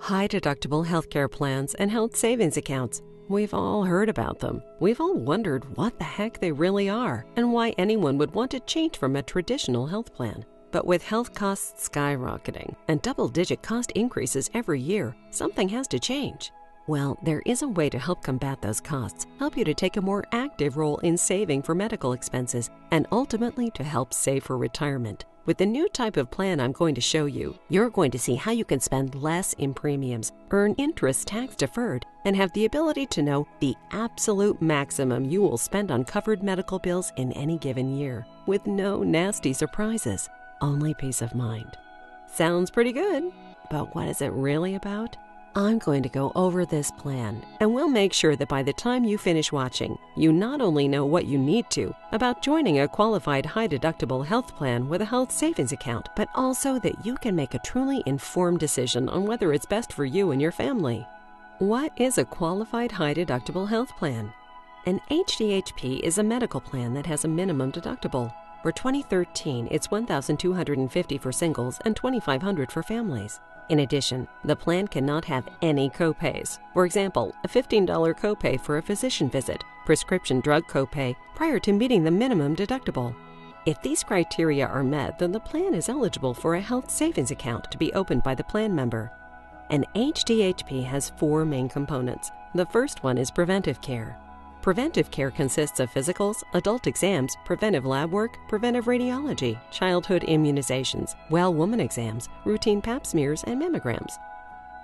High-deductible healthcare plans and health savings accounts. We've all heard about them. We've all wondered what the heck they really are and why anyone would want to change from a traditional health plan. But with health costs skyrocketing and double-digit cost increases every year, something has to change. Well, there is a way to help combat those costs, help you to take a more active role in saving for medical expenses, and ultimately to help save for retirement. With the new type of plan I'm going to show you, you're going to see how you can spend less in premiums, earn interest tax deferred, and have the ability to know the absolute maximum you will spend on covered medical bills in any given year, with no nasty surprises, only peace of mind. Sounds pretty good, but what is it really about? I'm going to go over this plan, and we'll make sure that by the time you finish watching, you not only know what you need to about joining a qualified high-deductible health plan with a health savings account, but also that you can make a truly informed decision on whether it's best for you and your family. What is a qualified high-deductible health plan? An HDHP is a medical plan that has a minimum deductible. For 2013, it's $1,250 for singles and $2,500 for families. In addition, the plan cannot have any copays. For example, a $15 copay for a physician visit, prescription drug copay, prior to meeting the minimum deductible. If these criteria are met, then the plan is eligible for a health savings account to be opened by the plan member. An HDHP has four main components. The first one is preventive care. Preventive care consists of physicals, adult exams, preventive lab work, preventive radiology, childhood immunizations, well woman exams, routine pap smears, and mammograms.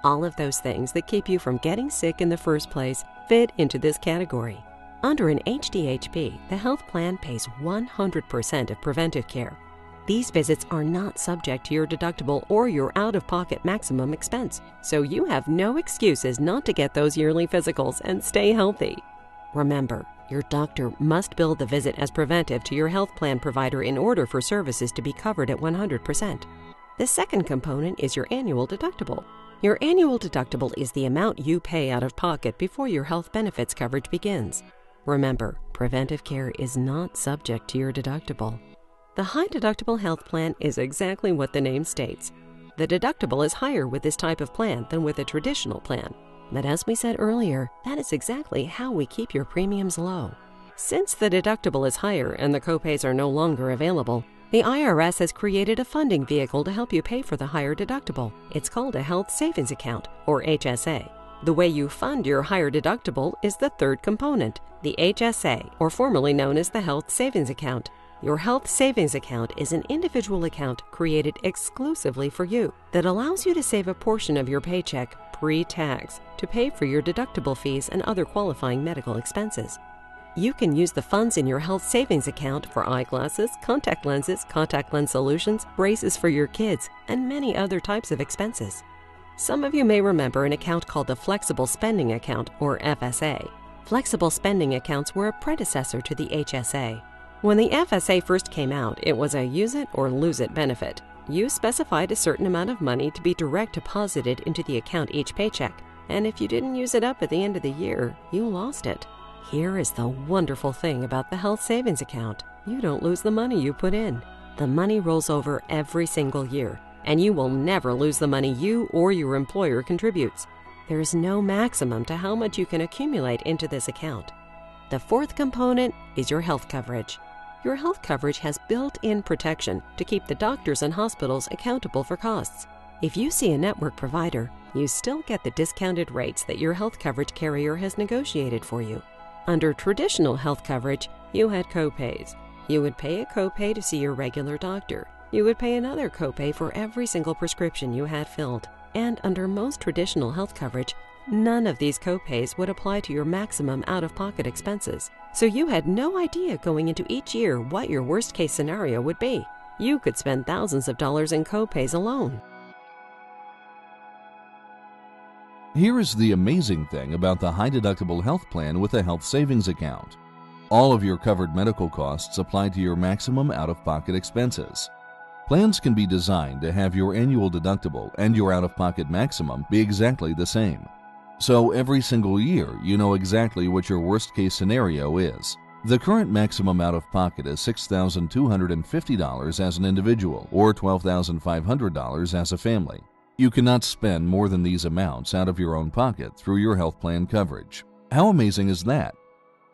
All of those things that keep you from getting sick in the first place fit into this category. Under an HDHP, the health plan pays 100% of preventive care. These visits are not subject to your deductible or your out-of-pocket maximum expense, so you have no excuses not to get those yearly physicals and stay healthy. Remember, your doctor must bill the visit as preventive to your health plan provider in order for services to be covered at 100%. The second component is your annual deductible. Your annual deductible is the amount you pay out of pocket before your health benefits coverage begins. Remember, preventive care is not subject to your deductible. The high-deductible health plan is exactly what the name states. The deductible is higher with this type of plan than with a traditional plan. But as we said earlier, that is exactly how we keep your premiums low. Since the deductible is higher and the copays are no longer available, the IRS has created a funding vehicle to help you pay for the higher deductible. It's called a Health Savings Account, or HSA. The way you fund your higher deductible is the third component, the HSA, or formerly known as the Health Savings Account. Your Health Savings Account is an individual account created exclusively for you that allows you to save a portion of your paycheck pre-tax to pay for your deductible fees and other qualifying medical expenses. You can use the funds in your Health Savings Account for eyeglasses, contact lens solutions, braces for your kids, and many other types of expenses. Some of you may remember an account called the Flexible Spending Account, or FSA. Flexible spending accounts were a predecessor to the HSA. When the FSA first came out, it was a use it or lose it benefit. You specified a certain amount of money to be direct deposited into the account each paycheck, and if you didn't use it up at the end of the year, you lost it. Here is the wonderful thing about the Health Savings Account. You don't lose the money you put in. The money rolls over every single year, and you will never lose the money you or your employer contributes. There is no maximum to how much you can accumulate into this account. The fourth component is your health coverage. Your health coverage has built-in protection to keep the doctors and hospitals accountable for costs. If you see a network provider, you still get the discounted rates that your health coverage carrier has negotiated for you. Under traditional health coverage, you had copays. You would pay a copay to see your regular doctor. You would pay another copay for every single prescription you had filled. And under most traditional health coverage, none of these copays would apply to your maximum out-of-pocket expenses. So you had no idea going into each year what your worst-case scenario would be. You could spend thousands of dollars in copays alone. Here is the amazing thing about the high-deductible health plan with a health savings account. All of your covered medical costs apply to your maximum out-of-pocket expenses. Plans can be designed to have your annual deductible and your out-of-pocket maximum be exactly the same. So every single year, you know exactly what your worst-case scenario is. The current maximum out-of-pocket is $6,250 as an individual or $12,500 as a family. You cannot spend more than these amounts out of your own pocket through your health plan coverage. How amazing is that?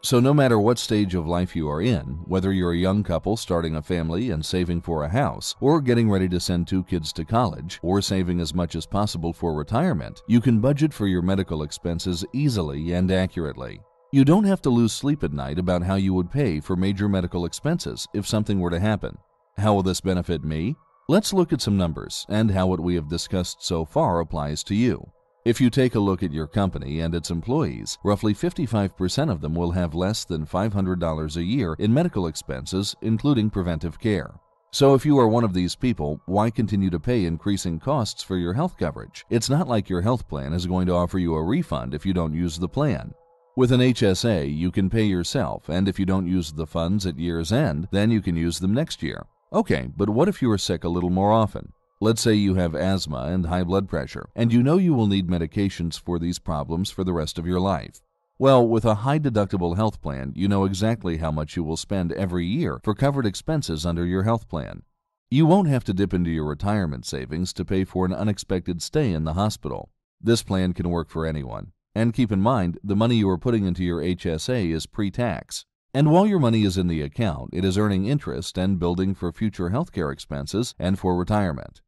So no matter what stage of life you are in, whether you're a young couple starting a family and saving for a house, or getting ready to send 2 kids to college, or saving as much as possible for retirement, you can budget for your medical expenses easily and accurately. You don't have to lose sleep at night about how you would pay for major medical expenses if something were to happen. How will this benefit me? Let's look at some numbers and how what we have discussed so far applies to you. If you take a look at your company and its employees, roughly 55% of them will have less than $500 a year in medical expenses, including preventive care. So if you are one of these people, why continue to pay increasing costs for your health coverage? It's not like your health plan is going to offer you a refund if you don't use the plan. With an HSA, you can pay yourself, and if you don't use the funds at year's end, then you can use them next year. Okay, but what if you are sick a little more often? Let's say you have asthma and high blood pressure, and you know you will need medications for these problems for the rest of your life. Well, with a high-deductible health plan, you know exactly how much you will spend every year for covered expenses under your health plan. You won't have to dip into your retirement savings to pay for an unexpected stay in the hospital. This plan can work for anyone. And keep in mind, the money you are putting into your HSA is pre-tax. And while your money is in the account, it is earning interest and building for future healthcare expenses and for retirement.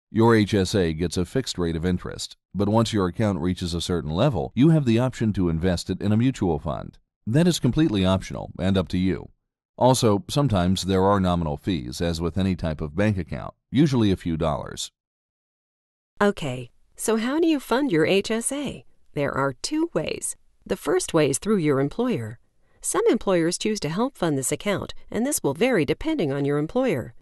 Your HSA gets a fixed rate of interest, but once your account reaches a certain level, you have the option to invest it in a mutual fund. That is completely optional and up to you. Also, sometimes there are nominal fees, as with any type of bank account, usually a few dollars. Okay, so how do you fund your HSA? There are 2 ways. The first way is through your employer. Some employers choose to help fund this account, and this will vary depending on your employer.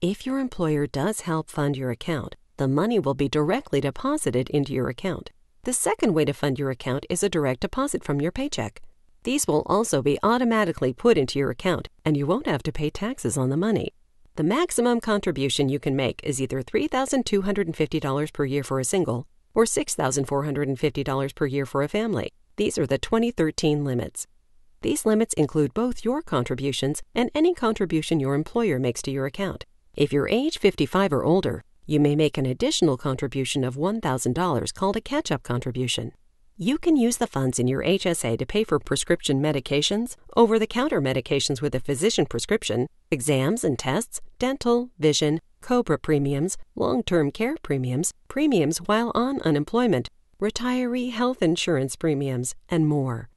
If your employer does help fund your account, the money will be directly deposited into your account. The second way to fund your account is a direct deposit from your paycheck. These will also be automatically put into your account, and you won't have to pay taxes on the money. The maximum contribution you can make is either $3,250 per year for a single or $6,450 per year for a family. These are the 2013 limits. These limits include both your contributions and any contribution your employer makes to your account. If you're age 55 or older, you may make an additional contribution of $1,000 called a catch-up contribution. You can use the funds in your HSA to pay for prescription medications, over-the-counter medications with a physician prescription, exams and tests, dental, vision, COBRA premiums, long-term care premiums, premiums while on unemployment, retiree health insurance premiums, and more.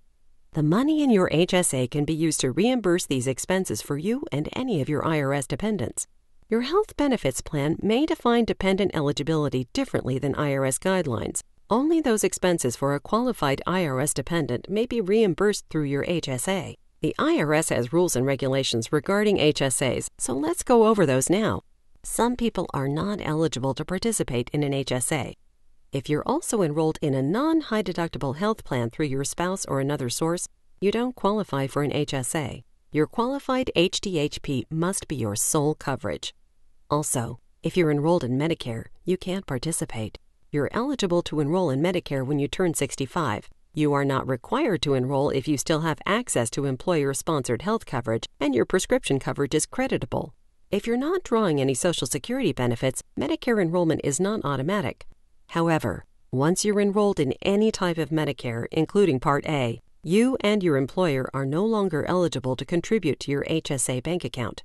The money in your HSA can be used to reimburse these expenses for you and any of your IRS dependents. Your health benefits plan may define dependent eligibility differently than IRS guidelines. Only those expenses for a qualified IRS dependent may be reimbursed through your HSA. The IRS has rules and regulations regarding HSAs, so let's go over those now. Some people are not eligible to participate in an HSA. If you're also enrolled in a non-high deductible health plan through your spouse or another source, you don't qualify for an HSA. Your qualified HDHP must be your sole coverage. Also, if you're enrolled in Medicare, you can't participate. You're eligible to enroll in Medicare when you turn 65. You are not required to enroll if you still have access to employer-sponsored health coverage and your prescription coverage is creditable. If you're not drawing any Social Security benefits, Medicare enrollment is not automatic. However, once you're enrolled in any type of Medicare, including Part A, you and your employer are no longer eligible to contribute to your HSA bank account.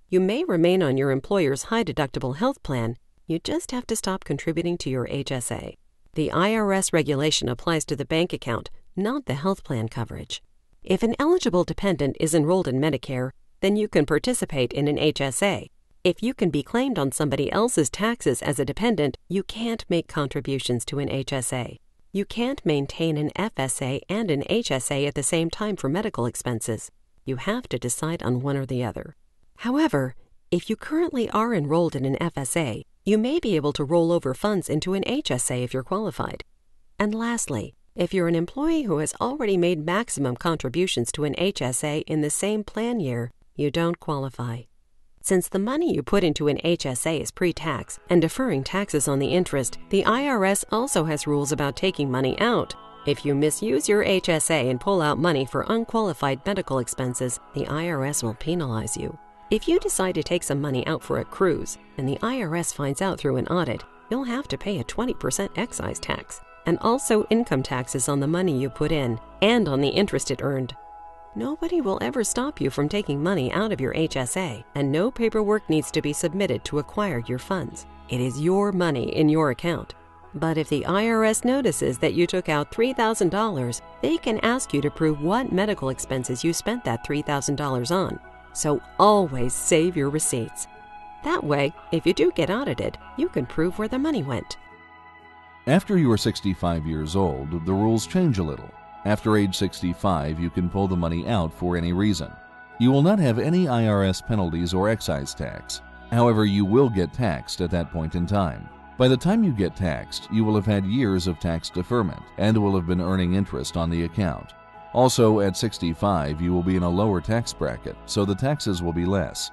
You may remain on your employer's high-deductible health plan. You just have to stop contributing to your HSA. The IRS regulation applies to the bank account, not the health plan coverage. If an eligible dependent is enrolled in Medicare, then you can participate in an HSA. If you can be claimed on somebody else's taxes as a dependent, you can't make contributions to an HSA. You can't maintain an FSA and an HSA at the same time for medical expenses. You have to decide on one or the other. However, if you currently are enrolled in an FSA, you may be able to roll over funds into an HSA if you're qualified. And lastly, if you're an employee who has already made maximum contributions to an HSA in the same plan year, you don't qualify. Since the money you put into an HSA is pre-tax and deferring taxes on the interest, the IRS also has rules about taking money out. If you misuse your HSA and pull out money for unqualified medical expenses, the IRS will penalize you. If you decide to take some money out for a cruise and the IRS finds out through an audit, you'll have to pay a 20% excise tax, and also income taxes on the money you put in and on the interest it earned. Nobody will ever stop you from taking money out of your HSA, and no paperwork needs to be submitted to acquire your funds. It is your money in your account. But if the IRS notices that you took out $3,000, they can ask you to prove what medical expenses you spent that $3,000 on. So always save your receipts. That way, if you do get audited, you can prove where the money went. After you are 65 years old, the rules change a little. After age 65, you can pull the money out for any reason. You will not have any IRS penalties or excise tax. However, you will get taxed at that point in time. By the time you get taxed, you will have had years of tax deferment and will have been earning interest on the account. Also, at 65, you will be in a lower tax bracket, so the taxes will be less.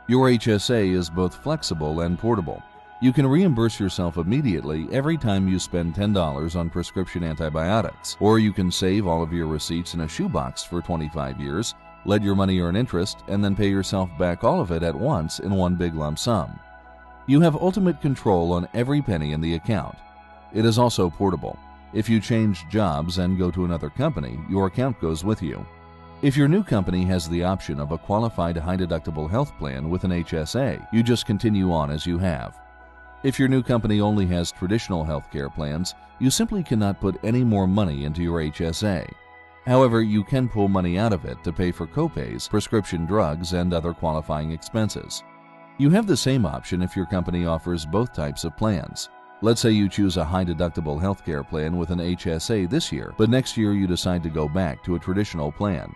Your HSA is both flexible and portable. You can reimburse yourself immediately every time you spend $10 on prescription antibiotics, or you can save all of your receipts in a shoebox for 25 years, let your money earn interest, and then pay yourself back all of it at once in one big lump sum. You have ultimate control on every penny in the account. It is also portable. If you change jobs and go to another company, your account goes with you. If your new company has the option of a qualified high-deductible health plan with an HSA, you just continue on as you have. If your new company only has traditional health care plans, you simply cannot put any more money into your HSA. However, you can pull money out of it to pay for copays, prescription drugs, and other qualifying expenses. You have the same option if your company offers both types of plans. Let's say you choose a high-deductible healthcare plan with an HSA this year, but next year you decide to go back to a traditional plan.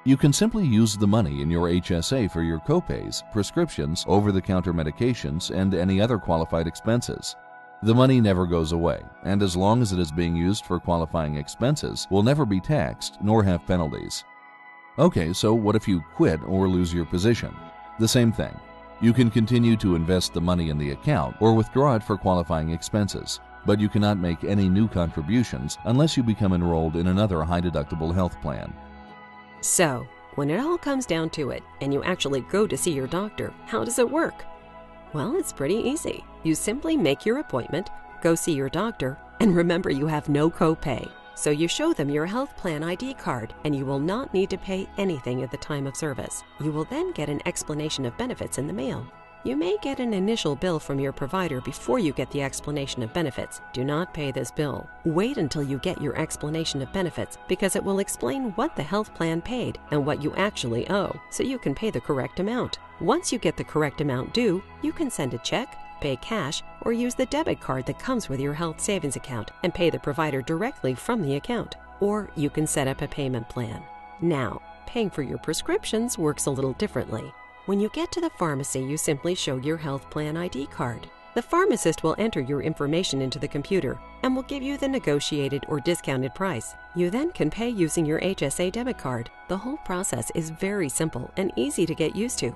You can simply use the money in your HSA for your copays, prescriptions, over-the-counter medications, and any other qualified expenses. The money never goes away, and as long as it is being used for qualifying expenses, will never be taxed nor have penalties. Okay, so what if you quit or lose your position? The same thing. You can continue to invest the money in the account or withdraw it for qualifying expenses, but you cannot make any new contributions unless you become enrolled in another high-deductible health plan. So, when it all comes down to it, and you actually go to see your doctor, how does it work? Well, it's pretty easy. You simply make your appointment, go see your doctor, and remember you have no copay. So you show them your health plan ID card, and you will not need to pay anything at the time of service. You will then get an explanation of benefits in the mail. You may get an initial bill from your provider before you get the explanation of benefits. Do not pay this bill. Wait until you get your explanation of benefits, because it will explain what the health plan paid and what you actually owe, so you can pay the correct amount. Once you get the correct amount due, you can send a check, pay cash, or use the debit card that comes with your health savings account and pay the provider directly from the account. Or you can set up a payment plan. Now, paying for your prescriptions works a little differently. When you get to the pharmacy, you simply show your health plan ID card. The pharmacist will enter your information into the computer and will give you the negotiated or discounted price. You then can pay using your HSA debit card. The whole process is very simple and easy to get used to.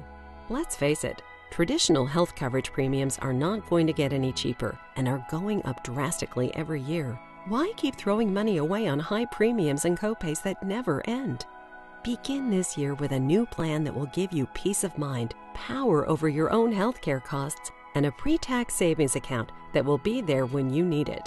Let's face it, traditional health coverage premiums are not going to get any cheaper and are going up drastically every year. Why keep throwing money away on high premiums and copays that never end? Begin this year with a new plan that will give you peace of mind, power over your own healthcare costs, and a pre-tax savings account that will be there when you need it.